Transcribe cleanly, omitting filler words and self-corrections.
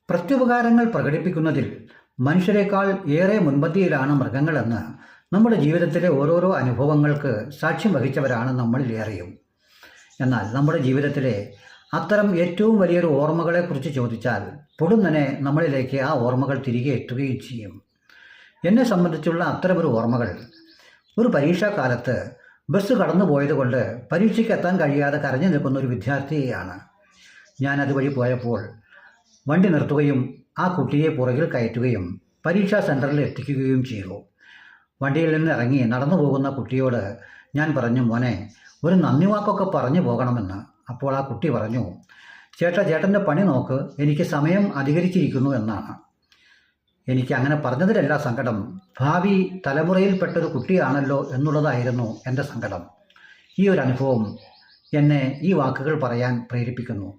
പ്രത്യുപകാരങ്ങൾ പ്രകടിപ്പിക്കുന്നതിൽ മനുഷ്യരെക്കാൾ ഏറെ മുൻപന്തിയിലാണ് മൃഗങ്ങളെന്ന് നമ്മുടെ ജീവിതത്തിലെ ഓരോരോ അനുഭവങ്ങൾക്ക് സാക്ഷ്യം വഹിച്ചവരാണ് നമ്മളിലേറെയും. എന്നാൽ നമ്മുടെ ജീവിതത്തിലെ അത്തരം ഏറ്റവും വലിയൊരു ഓർമ്മകളെക്കുറിച്ച് ചോദിച്ചാൽ പൊടുന്നനെ നമ്മളിലേക്ക് ആ ഓർമ്മകൾ തിരികെ എത്തുകയും ചെയ്യും. എന്നെ സംബന്ധിച്ചുള്ള അത്തരമൊരു ഓർമ്മകൾ ഒരു പരീക്ഷാക്കാലത്ത് ബസ് കടന്നുപോയതുകൊണ്ട് പരീക്ഷയ്ക്ക് എത്താൻ കഴിയാതെ കരഞ്ഞു നിൽക്കുന്ന ഒരു വിദ്യാർത്ഥിയെയാണ്. ഞാൻ അതുവഴി പോയപ്പോൾ വണ്ടി നിർത്തുകയും ആ കുട്ടിയെ പുറകിൽ കയറ്റുകയും പരീക്ഷാ സെൻറ്ററിൽ എത്തിക്കുകയും ചെയ്തു. വണ്ടിയിൽ നിന്ന് ഇറങ്ങി നടന്നു പോകുന്ന കുട്ടിയോട് ഞാൻ പറഞ്ഞു, മോനെ ഒരു നന്ദി വാക്കൊക്കെ പറഞ്ഞു പോകണമെന്ന്. അപ്പോൾ ആ കുട്ടി പറഞ്ഞു, ചേട്ടൻ്റെ പണി നോക്ക്, എനിക്ക് സമയം അധികരിച്ചിരിക്കുന്നു എന്നാണ്. എനിക്ക് അങ്ങനെ പറഞ്ഞതിലല്ല സങ്കടം, ഭാവി തലമുറയിൽപ്പെട്ടൊരു കുട്ടിയാണല്ലോ എന്നുള്ളതായിരുന്നു എൻ്റെ സങ്കടം. ഈ ഒരു അനുഭവം എന്നെ ഈ വാക്കുകൾ പറയാൻ പ്രേരിപ്പിക്കുന്നു.